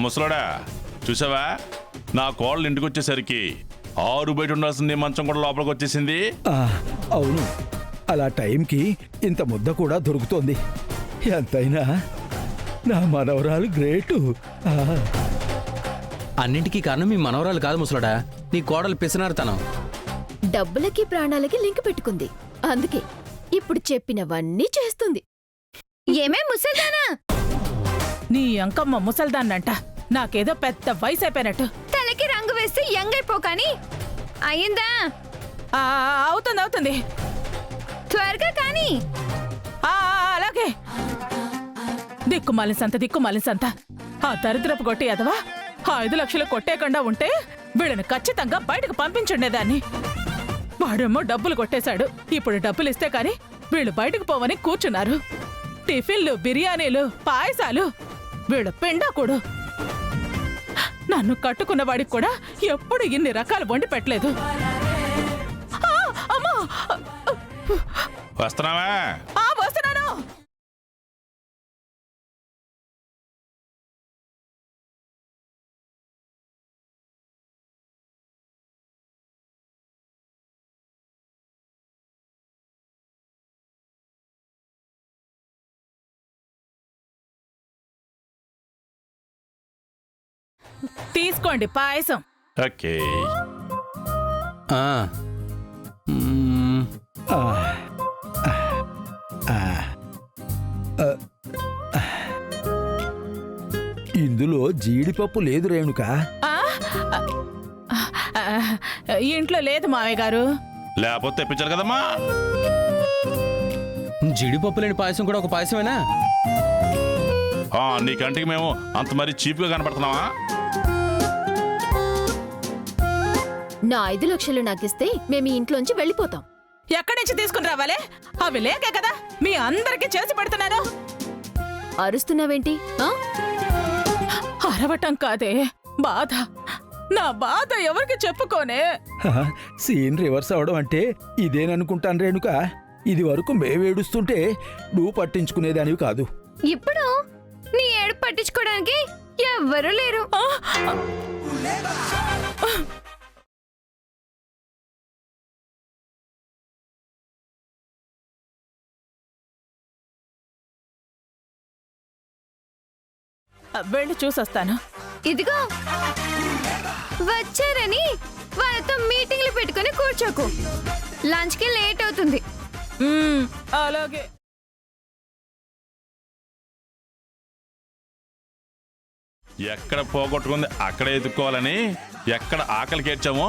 ముసలోడా చూసావా, నా కోడలు ఇంటికి వచ్చేసరికి ఆరు బయట ఉండాల్సింది మంచం కూడా లోపలికి వచ్చేసింది. అవును, అలా టైంకి ఇంత ముద్ద కూడా దొరుకుతోంది. ఎంతైనా నా మనవరాలు గ్రేటు. అన్నింటికీ కారణం మీ మనవరాలు కాదు ముసలోడా, నీ కోడలు పిసినారుతనం. డబ్బులకి ప్రాణాలకి లింక్ పెట్టుకుంది, అందుకే ఇప్పుడు చెప్పినవన్నీ చేస్తుంది. ఏమే ముసల్దానా? నీ అంకమ్మ ముసల్దాన్నంట, నాకేదో పెద్ద వయసు అయిపోయినట్టు. తలకి రంగు వేస్తే యంగ్ అయిపోకాని అయిందా? అవుతుంది త్వరగా కానీ. అలాగే. దిక్కుమాలి సంత ఆ దరిద్రపు కొట్టి ఎదవా 5 లక్షలు కొట్టేకుండా ఉంటే వీళ్ళని ఖచ్చితంగా బయటకు పంపించుండేదాన్ని. వాడేమో డబ్బులు కొట్టేశాడు, ఇప్పుడు డబ్బులు ఇస్తే కాని వీళ్ళు బయటకు పోవని కూర్చున్నారు. టిఫిన్లు, బిర్యానీలు, పాయసాలు, వీళ్ళ పిండాకుడు. నన్ను కట్టుకున్న వాడికి కూడా ఎప్పుడు ఇన్ని రకాలు వండి పెట్టలేదు. వస్తున్నావా? వస్తున్నాను. తీసుకోండి పాయసం. ఓకే. ఇందులో జీడిపప్పు లేదు రేణుక. ఇంట్లో లేదు మావయ్య గారు. లేకపోతే తెప్పించాలి కదమ్మా. జీడిపప్పు లేని పాయసం కూడా ఒక పాయసమేనా? నీ కంటికి మేము అంత మరీ చీప్గా కనపడుతున్నావా? నా 5 లక్షలు నాకిస్తే మేము ఈ ఇంట్లోంచి వెళ్ళిపోతాం. ఎక్కడి నుంచి తీసుకుని రావాలి? అవి లేకే కదా మీ అందరికీ చేసి పెడుతున్నాను. అరుస్తున్నావేంటి? అరవటం కాదే, బాధ. నా బాధ ఎవరికి చెప్పుకోనే. సీన్ రివర్స్ అవడం అంటే ఇదేననుకుంటాను రేణుక. ఇది వరకు మేమేడుస్తుంటే నువ్వు పట్టించుకునేదానివి కాదు. ఇప్పుడు నీ ఏడు పట్టించుకోవడానికి ఎవ్వరూ లేరు. వెళ్ళి చూసొస్తాను. ఇదిగో వచ్చారని వాళ్ళతో మీటింగ్లు పెట్టుకుని కూర్చోకు, లంచ్కి లేట్ అవుతుంది. అలాగే. ఎక్కడ పోగొట్టుకుంది అక్కడే ఎత్తుక్కోవాలని, ఎక్కడ ఆకలికి ఏడ్చామో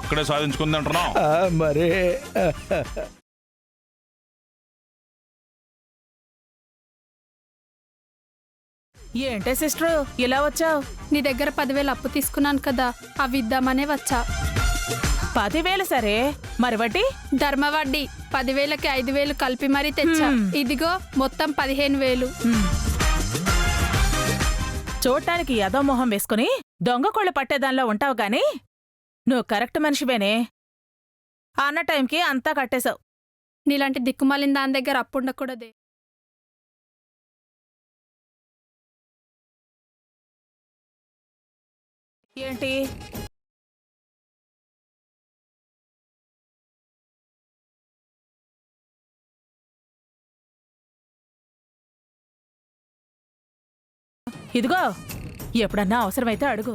అక్కడే సాధించుకుంది అంటున్నాం. మరే ఏంటే సిస్టర్ ఇలా వచ్చావు? నీ దగ్గర 10,000 అప్పు తీసుకున్నాను కదా, అవి ఇద్దామనే వచ్చా. 10,000 సరే, మరి వడ్డీ? ధర్మ వడ్డీ 10,000కి 5,000 కలిపి మరీ తెచ్చా. ఇదిగో మొత్తం 15,000. చూడటానికి యదో మొహం వేసుకుని దొంగ కోళ్ళు పట్టేదానిలో ఉంటావు గాని నువ్వు కరెక్ట్ మనిషివేనే. అన్న టైంకి అంతా కట్టేశావు. నీలాంటి దిక్కుమాలిన దాని దగ్గర అప్పు ఉండకూడదే. ఏంటి? ఇదిగో ఎప్పుడన్నా అవసరమైతే అడుగు.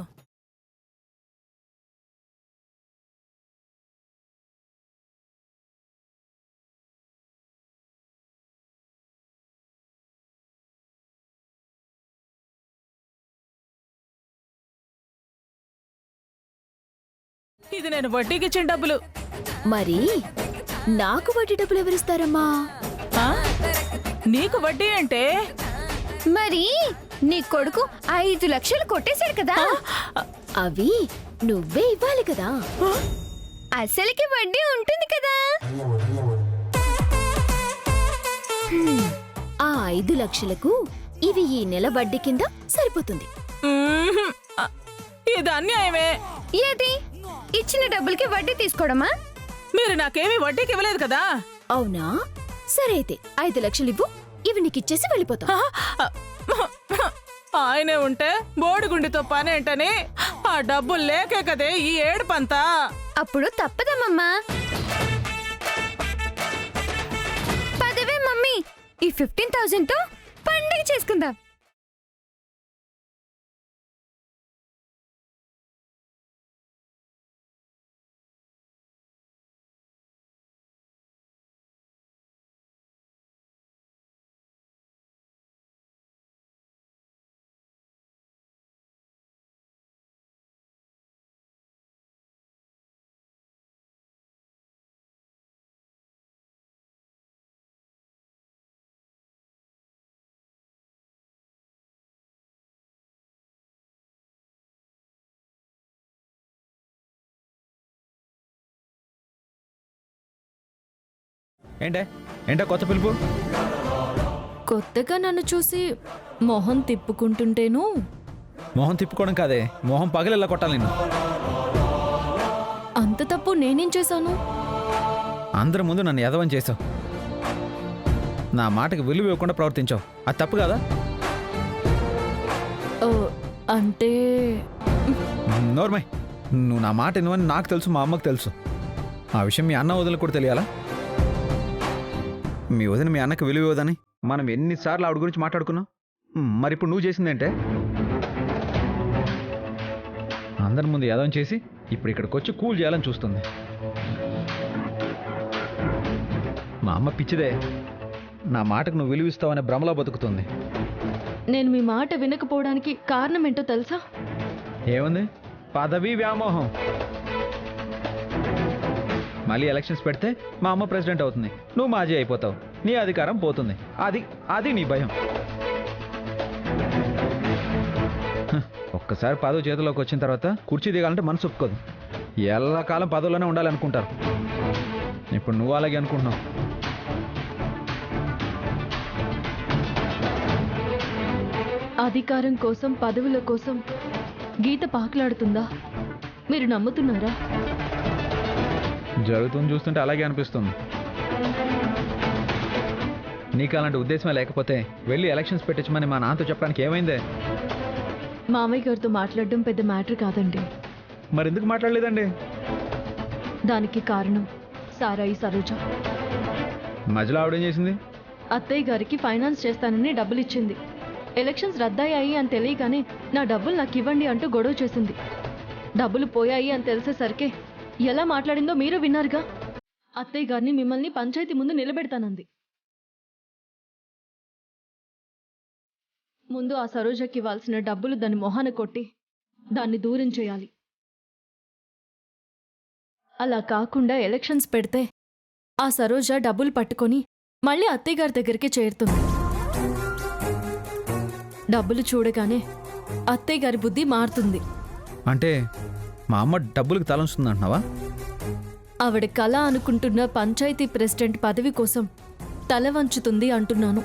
ఇది నేను వడ్డీకిచ్చిన డబ్బులు. మరి నాకు వడ్డీ డబ్బులు ఎవరిస్తారమ్మా? నీకు వడ్డీ అంటే? మరి నీ కొడుకు 5 లక్షలు కొట్టేశాడు కదా, అవి నువ్వే ఇవ్వాలి కదా. అసలుకి వడ్డీ ఉంటుంది కదా. ఆ 5 లక్షలకు ఇవి ఈ నెల వడ్డీ కింద సరిపోతుంది. ఇది అన్యాయమే. ఏది? ఇచ్చిన డబ్బులకి వడ్డీ తీసుకోవడమా? మీరు నాకేమీ వడ్డీకి ఇవ్వలేదు కదా. అవునా? సరే అయితే 5 లక్షలు ఇవ్వు, ఇవి నీకిచ్చేసి వెళ్ళిపోతా. ఆయనే ఉంటే బోడిగుండితో పనేంటని ఆ డబ్బులు లేకే కదే ఈ ఏడుపంతా. అప్పుడు తప్పదమ్మమ్మా. పదవే మమ్మీ, ఈ 15,000 తో పండుగ చేసుకుందాం. ఏంటో కొత్త పిలుపు? కొత్తగా నన్ను చూసి మొహం తిప్పుకుంటుంటేను. మొహం తిప్పుకోవడం కాదే, మొహం పగలెల్లా కొట్టాలి నిన్ను. అంత తప్పు నేనేం చేశాను? అందరి ముందు నన్ను ఎదవని చేసావు. నా మాటకి విలువ ఇవ్వకుండా ప్రవర్తించావు. అది తప్పు కదా? ఓ, అంటే నోర్మై, నువ్వు నా మాట వినవని నాకు తెలుసు, మా అమ్మకు తెలుసు. ఆ విషయం మీ అన్న వదిన కూడా తెలియాలా? మీ వదిన మీ అన్నకు విలువ ఇవ్వదని మనం ఎన్నిసార్లు ఆవిడ గురించి మాట్లాడుకున్నాం. మరి ఇప్పుడు నువ్వు చేసిందేంటే? అందరి ముందు యాదవం చేసి ఇప్పుడు ఇక్కడికి వచ్చి కూల్ చేయాలని చూస్తుంది. మా అమ్మ పిచ్చిదే, నా మాటకు నువ్వు విలువ ఇస్తావనే భ్రమలో బతుకుతుంది. నేను మీ మాట వినకపోవడానికి కారణం ఏంటో తెలుసా? ఏముంది? పదవి వ్యామోహం. మళ్ళీ ఎలక్షన్స్ పెడితే మా అమ్మ ప్రెసిడెంట్ అవుతుంది, నువ్వు మాజీ అయిపోతావు, నీ అధికారం పోతుంది. అది నీ భయం. ఒక్కసారి పదవి చేతిలోకి వచ్చిన తర్వాత కుర్చీ దిగాలంటే మనసు ఒప్పుకోదు. ఎల్లకాలం పదవిలోనే ఉండాలనుకుంటారు. ఇప్పుడు నువ్వు అలాగే అనుకుంటున్నావు. అధికారం కోసం, పదవుల కోసం గీత పాకులాడుతుందా? మీరు నమ్ముతున్నారా? జరుగుతుంది చూస్తుంటే అలాగే అనిపిస్తుంది. నీకు అలాంటి ఉద్దేశమే లేకపోతే వెళ్ళి ఎలక్షన్స్ పెట్టించమని మా నాన్నతో చెప్పడానికి ఏమైందే? మామయ్య గారితో మాట్లాడడం పెద్ద మ్యాటర్ కాదండి. మరి ఎందుకు మాట్లాడలేదండి? దానికి కారణం సారాయి సరోజ. మధ్యలో ఆవిడేం చేసింది? అత్తయ్య గారికి ఫైనాన్స్ చేస్తానని డబ్బులు ఇచ్చింది. ఎలక్షన్స్ రద్దయ్యాయి అని తెలియగానే నా డబ్బులు నాకు ఇవ్వండి అంటూ గొడవ చేసింది. డబ్బులు పోయాయి అని తెలిసేసరికి ఎలా మాట్లాడిందో మీరు విన్నారుగా. అత్తయ్య గారిని మిమ్మల్ని పంచాయతీ ముందు నిలబెడతానంది. ముందు ఆ సరోజకి ఇవ్వాల్సిన డబ్బులు దాని మొహాన కొట్టి దాన్ని దూరం చేయాలి. అలా కాకుండా ఎలక్షన్స్ పెడితే ఆ సరోజ డబ్బులు పట్టుకొని మళ్ళీ అత్తయ్య గారి దగ్గరికి చేరుతుంది. డబ్బులు చూడగానే అత్తయ్య గారి బుద్ధి మారుతుంది. అంటే మా అమ్మ డబ్బులకు తలంస్తుంది అంటున్నావా? ఆవిడ కళ అనుకుంటున్న పంచాయతీ ప్రెసిడెంట్ పదవి కోసం తల వంచుతుంది అంటున్నాను.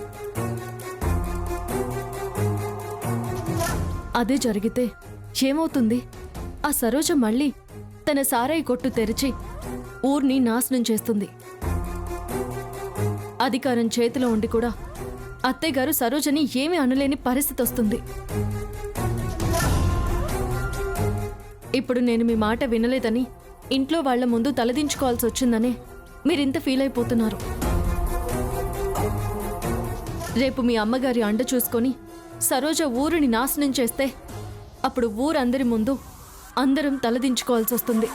అదే జరిగితే ఏమవుతుంది? ఆ సరోజ మళ్ళీ తన సారాయి కొట్టు తెరిచి ఊర్ని నాశనం చేస్తుంది. అధికారం చేతిలో ఉండి కూడా అత్తయ్య గారు సరోజని ఏమీ అనలేని పరిస్థితి వస్తుంది. ఇప్పుడు నేను మీ మాట వినలేదని ఇంట్లో వాళ్ల ముందు తలదించుకోవాల్సి వచ్చిందనే మీరింత ఫీల్ అయిపోతున్నారు. రేపు మీ అమ్మగారి అండ చూసుకొని సరోజ ఊరిని నాశనం చేస్తే అప్పుడు ఊరందరి ముందు అందరం తలదించుకోవాల్సి వస్తుంది.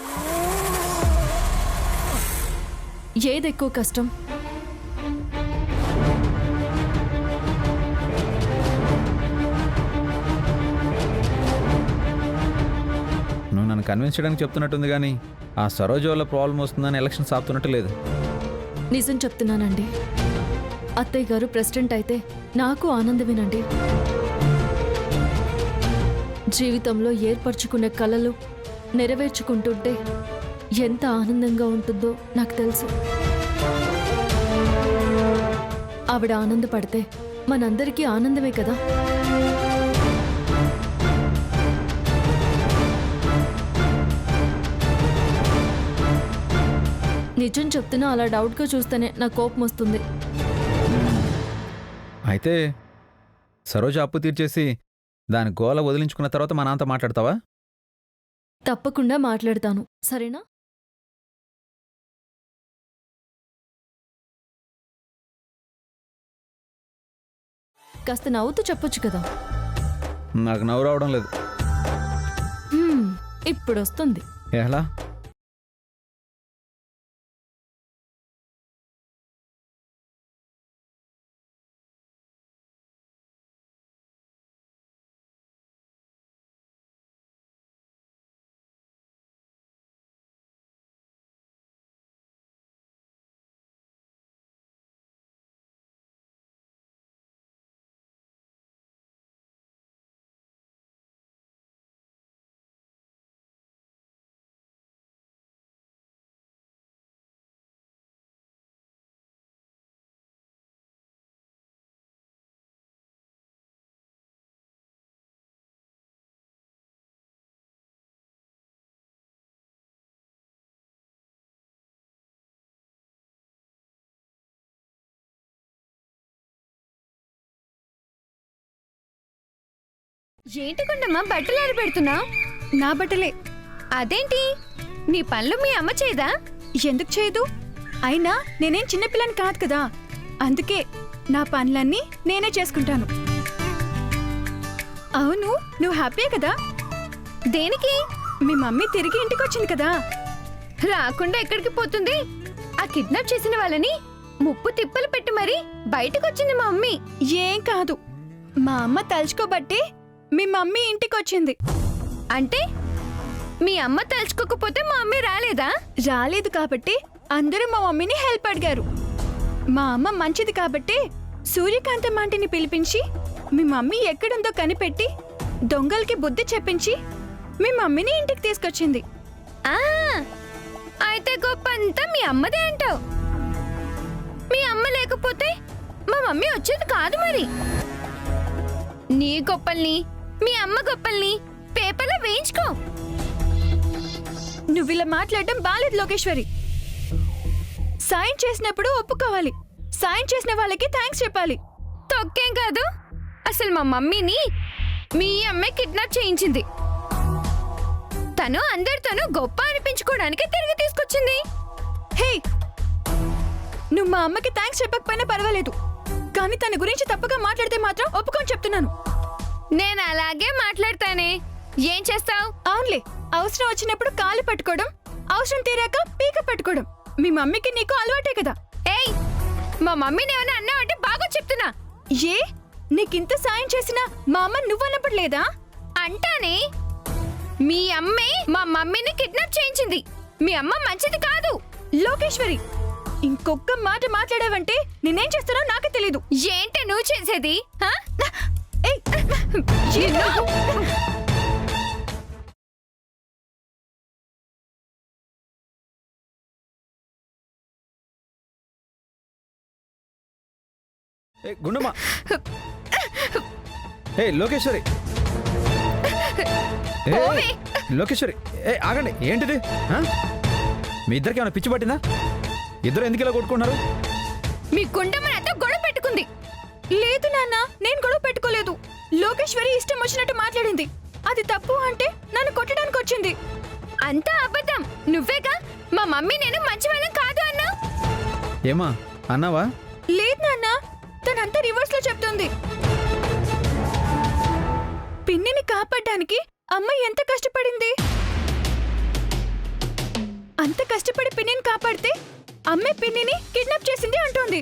ఏదెక్కువ కష్టం? నువ్వు నన్ను కన్విన్స్ చేయడానికి చెప్తున్నట్టుంది కానీ ఆ సరోజ వల్ల ప్రాబ్లం వస్తుందని ఎలక్షన్స్ ఆపుతున్నట్టు లేదు. నిజం చెప్తున్నానండి. అత్తయ్య గారు ప్రెసిడెంట్ అయితే నాకు ఆనందమేనండి. జీవితంలో ఏర్పరచుకున్న కలలు నెరవేర్చుకుంటుంటే ఎంత ఆనందంగా ఉంటుందో నాకు తెలుసు. ఆవిడ ఆనందపడితే మనందరికీ ఆనందమే కదా. నిజం చెప్తున్నా అలా డౌట్గా చూస్తేనే నాకు కోపం వస్తుంది. అయితే సరోజ అప్పు తీర్చేసి దాని గోల వదిలించుకున్న తర్వాత మా నాన్నతో మాట్లాడతావా? తప్పకుండా మాట్లాడతాను, సరేనా? కాస్త నవ్వుతూ చెప్పొచ్చు కదా. నాకు నవ్వు రావడం లేదు. ఇప్పుడు వస్తుంది. ఎలా? ఏంటి గుండమ్మ బట్టలు ఆరబెడుతున్నా? నా బట్టలే. అదేంటి నీ పనులు మీ అమ్మ చేయదా? ఎందుకు చేయదు? అయినా నేనేం చిన్నపిల్లని కాదు కదా, అందుకే నా పనులన్నీ నేనే చేసుకుంటాను. అవును, నువ్వు హ్యాపీ కదా? దేనికి? మీ మమ్మీ తిరిగి ఇంటికి వచ్చింది కదా. రాకుండా ఎక్కడికి పోతుంది? ఆ కిడ్నాప్ చేసిన వాళ్ళని ముప్పు తిప్పలు పెట్టి మరీ బయటకు వచ్చింది మా మమ్మీ. ఏం కాదు, మా అమ్మ తలుచుకోబట్టి మీ మమ్మీ ఇంటికి వచ్చింది. అంటే మీ అమ్మ తలుచుకోకపోతే మా మమ్మీ రాలేదా? రాలేదు కాబట్టి అందరూ మా మమ్మీని హెల్ప్ అడిగారు. మా అమ్మ మంచిది కాబట్టి సూర్యకాంతం ఆంటీని పిలిపించి మీ మమ్మీ ఎక్కడుందో కనిపెట్టి దొంగలకి బుద్ధి చెప్పించి మీ మమ్మీని ఇంటికి తీసుకొచ్చింది. ఆ, అయితే గొప్ప అంతా మీ అమ్మదే అంటావు. మీ అమ్మ లేకపోతే మా మమ్మీ వచ్చేది కాదు మరి. నీ గొప్పల్ని మీ అమ్మ గొప్పల్ని పేపర్లో వేయించుకో. నువ్వు ఇలా మాట్లాడడం బాలేదు లోకేశ్వరి. సాయం చేసినప్పుడు ఒప్పుకోవాలి, సాయం చేసిన వాళ్ళకి థ్యాంక్స్ చెప్పాలి. తొక్కేం కాదు, అసలు మా మమ్మీని మీ అమ్మే కిడ్నాప్ చేయించింది. తను అందరితోనూ గొప్ప అనిపించుకోవడానికి తిరిగి తీసుకొచ్చింది. హే, నువ్వు మా అమ్మకి థ్యాంక్స్ చెప్పకపోయినా పర్వాలేదు, కానీ తన గురించి తప్పుగా మాట్లాడితే మాత్రం ఒప్పుకొని చెప్తున్నాను. నేను అలాగే మాట్లాడతానే, ఏం చేస్తావు? అవునులే, అవసరం వచ్చినప్పుడు కాలు పట్టుకోవడం, అవసరం తీరాక పీక పట్టుకోవడం మీ మమ్మీకి నీకు అలవాటే కదా. ఏయ్, మా మమ్మీని ఏమైనా అన్నావంటే బాగా చెప్తున్నా. ఏ, నీకింత సాయం చేసినా మా అమ్మ నువ్వన్నప్పుడు లేదా? అంటానే, మీ అమ్మే మా మమ్మీని కిడ్నాప్ చేయించింది. మీ అమ్మ మంచిది కాదు. లోకేశ్వరి, ఇంకొక్క మాట మాట్లాడావంటే నేనేం చేస్తానో నాకే తెలీదు. ఏంటి నువ్వు చేసేది? హా? ఏయ్, నిన్ను- గుండమ్మ. లోకేశ్వరి. పోవే. లోకేశ్వరి, ఆగండి. ఏంటిది? మీ ఇద్దరికి ఏమైనా పిచ్చి పట్టిందా? ఇద్దరు ఎందుకు ఇలా కొట్టుకుంటున్నారు? మీ గుండమ్మ నాతో గొడవ పెట్టుకుంది. లేదు నాన్న, నేను గొడవ పెట్టుకోలేదు. లోకేశ్వరి ఇష్టం వచ్చినట్టు మాట్లాడింది. అది తప్పు అంటే నన్ను కొట్టడానికి వచ్చింది. అంతా అబద్ధం. నువ్వేగా మా మమ్మీ నేను మంచి వాళ్ళం కాదు అన్నా. ఏమా అన్నావా? లేదు నాన్న, తనంతా రివర్స్ లో చెప్తుంది. పిన్నిని కాపాడడానికి అమ్మ ఎంత కష్టపడింది. అంత కష్టపడి పిన్నిని కాపాడితే అమ్మే పిన్నిని కిడ్నాప్ చేసింది అంటోంది.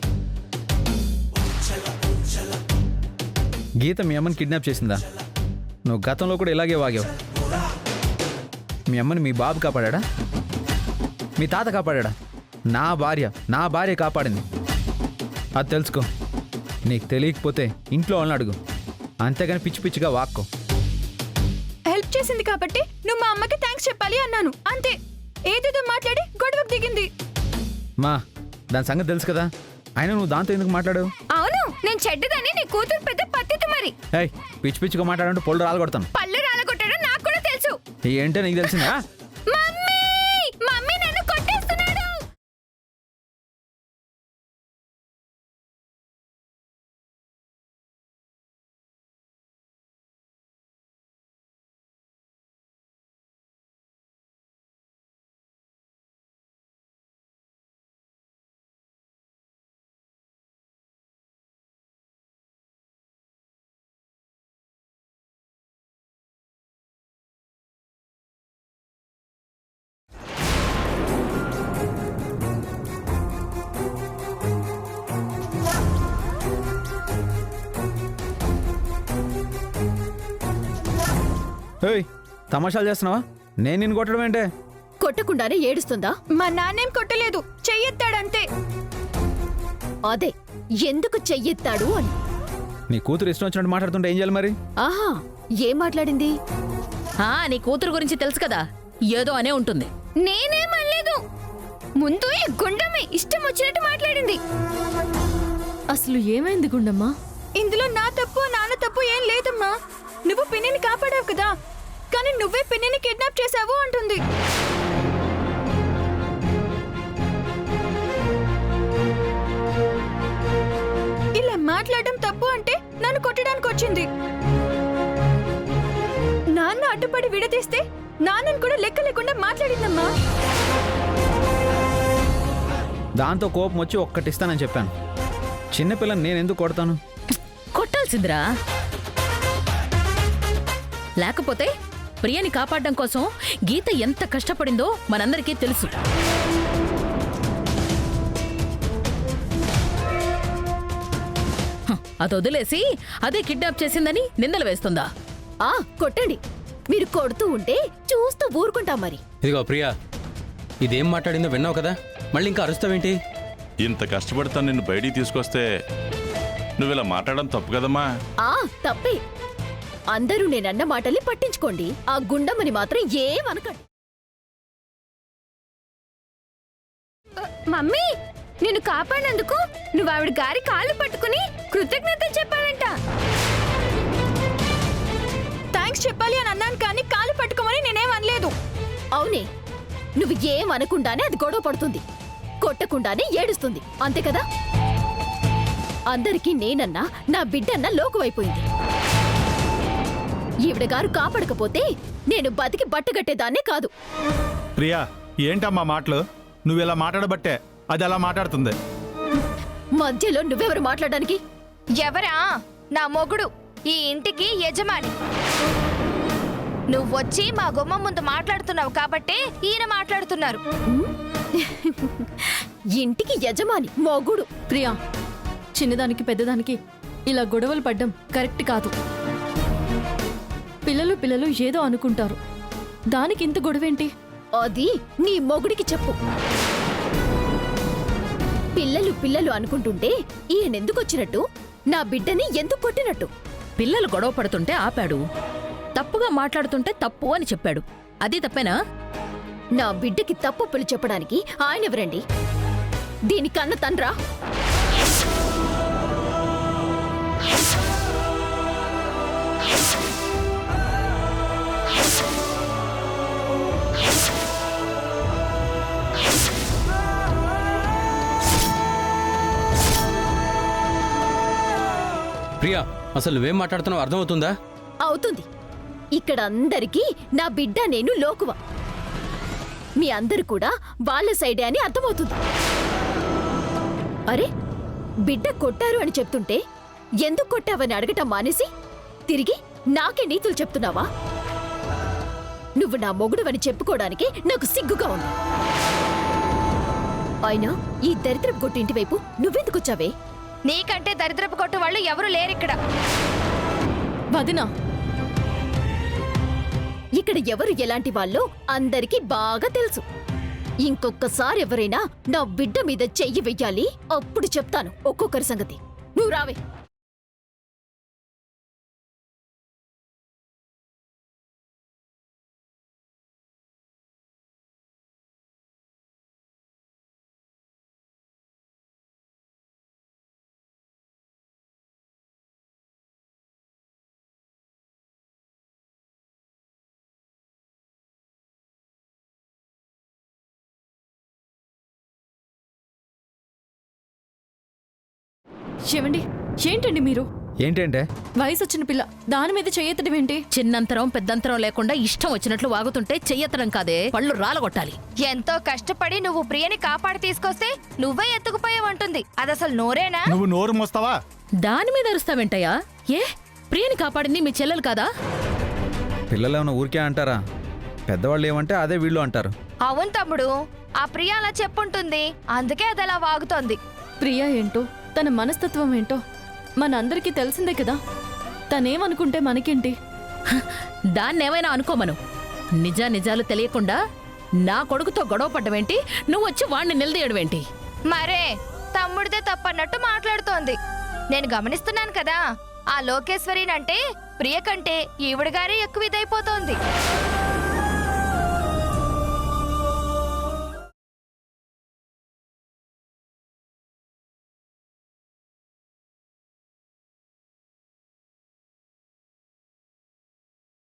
గీత మీ అమ్మని కిడ్నాప్ చేసిందా? నువ్వు గతంలో కూడా ఇలాగే వాగావు. మీ అమ్మని మీ బాబు కాపాడా? మీ తాత కాపాడా? నా భార్య కాపాడింది. అది తెలుసుకో. నీకు తెలియకపోతే ఇంట్లో వాళ్ళని అడుగు, అంతేగాని పిచ్చి పిచ్చిగా వాక్కో. హెల్ప్ చేసింది కాబట్టి నువ్వు మా అమ్మకి థ్యాంక్స్ చెప్పాలి అన్నాను, అంతే. ఏదేదో మాట్లాడి గొడవకు దిగింది. మా దాని సంగతి తెలుసు కదా, అయినా నువ్వు దాంతో ఎందుకు మాట్లాడావు? అవును, నేను చెడ్డదని నీ కూతురు పెద్ద పత్తిత మరి. పిచ్చి పిచ్చిగా మాట్లాడంటే పొళ్ళు రాలగొడతాను. పళ్ళు రాలగొట్టడం నాకు కూడా తెలుసు. ఏంటో నీకు తెలిసిందా? ఏయ్ తమాషాలు చేస్తున్నావా? నేను నిన్ను కొట్టడం ఏంటే? కొట్టకుండానే ఏడుస్తుందా? మా నాన్నేం కొట్టలేదు, చెయ్యెత్తాడంతే. అదే ఎందుకు చెయ్యెత్తాడు అని. నీ కూతురు ఇష్టం వచ్చినట్టు మాట్లాడుతుంటే ఏం చేయాలి మరి? ఆహా, ఏం మాట్లాడింది? నీ కూతురు గురించి తెలుసు కదా, ఏదో అనే ఉంటుంది. నేనేం అనలేదు. ముందు ఈ గుండమ్మ ఇష్టం వచ్చినట్టు మాట్లాడింది. అసలు ఏమైంది గుండమ్మా? ఇందులో నా తప్పు నాన్న తప్పు ఏం లేదమ్మా. నువ్వు పిన్నిని కాపాడావు కదా, కానీ నువ్వే పిన్నిని కిడ్నాప్ చేశావు అంటుంది. ఇలా మాట్లాడడం తప్పు అంటే నన్ను కొట్టడానికి వచ్చింది. నాన్న అడ్డుపడి విడదీస్తే నాన్నని కూడా లెక్క లేకుండా మాట్లాడిందమ్మా. దాంతో కోపం వచ్చి ఒక్కటిస్తానని చెప్పాను. చిన్నపిల్లని నేను ఎందుకు కొడతాను? కొట్టాల్సిందిరా. లేకపోతే ప్రియని కాపాడడం కోసం గీత ఎంత కష్టపడిందో మనందరికీ తెలుసు. అది వదిలేసి అదే కిడ్నాప్ చేసిందని నిందలు వేస్తుందా? కొట్టండి. మీరు కొడుతూ ఉంటే చూస్తూ ఊరుకుంటాం మరి. ఇదిగో ప్రియా, ఇదేం మాట్లాడిందో విన్నావు కదా, మళ్ళీ ఇంకా అరుస్తావేంటి? ఇంత కష్టపడతా నిన్ను బయటికి తీసుకొస్తే నువ్వు ఇలా మాట్లాడడం తప్పు కదమ్మా. తప్పే. అందరూ నేనన్న మాటల్ని పట్టించుకోండి. ఆ గుండమ్మని మాత్రం ఏమనకండి. మమ్మీ, నిన్ను కాపాడినందుకు నువ్వు ఆవిడ గారి కాళ్ళు పట్టుకుని కృతజ్ఞతలు చెప్పాలంట. థ్యాంక్స్ చెప్పాలి అని అన్నాను, కానీ కాలు పట్టుకోమని నేనేం అనలేదు. అవునే, నువ్వు ఏమనకుండానే అది గొడవ పడుతుంది, కొట్టకుండానే ఏడుస్తుంది, అంతే కదా? అందరికీ నేనన్నా నా బిడ్డన్నా లోకువైపోయింది. ఈవిడ గారు కాపాడకపోతే నేను బతికి బట్టగట్టేదాన్నే కాదు. ప్రియా, ఏంటమ్మా మాటలు? నువ్విలా మాట్లాడబట్టే అది అలా మాట్లాడుతుంది. మధ్యలో నువ్వెవరు మాట్లాడడానికి? ఎవరా? నా మొగుడు, ఈ ఇంటికి యజమాని. నువ్వొచ్చి మా గుమ్మం ముందు మాట్లాడుతున్నావు కాబట్టే ఈయన మాట్లాడుతున్నారు. ఇంటికి యజమాని మొగుడు. ప్రియా, చిన్నదానికి పెద్దదానికి ఇలా గొడవలు పడ్డం కరెక్ట్ కాదు. పిల్లలు ఏదో అనుకుంటారు, దానికి ఇంత గొడవేంటి? అది నీ మొగుడికి చెప్పు. పిల్లలు అనుకుంటుంటే ఈయనెందుకొచ్చినట్టు? నా బిడ్డని ఎందుకు కొట్టినట్టు? పిల్లలు గొడవ పడుతుంటే ఆపాడు, తప్పుగా మాట్లాడుతుంటే తప్పు అని చెప్పాడు. అది తప్పేనా? నా బిడ్డకి తప్పులు చెప్పడానికి ఆయనెవరండి? దీనికన్న తండ్రా? ప్రియా, అసలు నువ్వేం మాట్లాడుతున్నావు అర్థమవుతుందా? అవుతుంది. ఇక్కడ అందరికీ నా బిడ్డ నేను లోకువ. మీ అందరు కూడా వాళ్ళ సైడే అని అర్థమవుతుంది. అరే, బిడ్డ కొట్టారు అని చెప్తుంటే ఎందుకు కొట్టావని అడగటం మానేసి తిరిగి నాకే నీతులు చెప్తున్నావా? నువ్వు నా మొగుడువని చెప్పుకోవడానికి నాకు సిగ్గుగా ఉంది. అయినా ఈ దరిద్రపు కొట్టింటి వైపు నువ్వెందుకొచ్చావే? నీకంటే దరిద్రపు కొట్టు వాళ్ళు ఎవరు లేరిక్కడ. వదినా, ఇక్కడ ఎవరు ఎలాంటి వాళ్ళో అందరికీ బాగా తెలుసు. ఇంకొక్కసారి ఎవరైనా నా బిడ్డ మీద చెయ్యి వెయ్యాలి, అప్పుడు చెప్తాను ఒక్కొక్కరి సంగతి. నువ్వు రావే. ఏమండి, ఏంటండి మీరు? ఏంటంటే? వయసు వచ్చిన పిల్ల దాని మీద చెయ్యెత్తడం ఏంటి? చిన్నంతరం పెద్దంతరం లేకుండా ఇష్టం వచ్చినట్లు వాగుతుంటే చెయ్యెత్తడం కాదే, పళ్ళు రాలగొట్టాలి. ఎంతో కష్టపడి నువ్వు ప్రియని కాపాడి తీసుకొస్తే నువ్వే ఎత్తుకుపోయావంటుంది. అదసలు నోరేనా? నువ్వు నోరు మోస్తావా? దాని మీద అరుస్తావేంటయ్యా? ఏ, ప్రియని కాపాడింది మీ చెల్లెలు కాదా? పిల్లలేమన్నా ఊరికే అంటారా? పెద్దవాళ్ళు ఏమంటే అదే వీళ్ళు అంటారు. అవును తమ్ముడు, ఆ ప్రియ అలా చెప్పుంటుంది, అందుకే అది అలా వాగుతోంది. ప్రియా ఏంటో, తన మనస్తత్వం ఏంటో మనందరికీ తెలిసిందే కదా. తనేమనుకుంటే మనకేంటి? దాన్నేమైనా అనుకోమను. నిజాలు తెలియకుండా నా కొడుకుతో గొడవ పడ్డవేంటి? నువ్వు వచ్చి వాణ్ణి నిలదీయడమేంటి? మరే తమ్ముడితే తప్పన్నట్టు మాట్లాడుతోంది. నేను గమనిస్తున్నాను కదా, ఆ లోకేశ్వరినంటే ప్రియ కంటే ఈవిడ గారే ఎక్కువ ఇదైపోతోంది.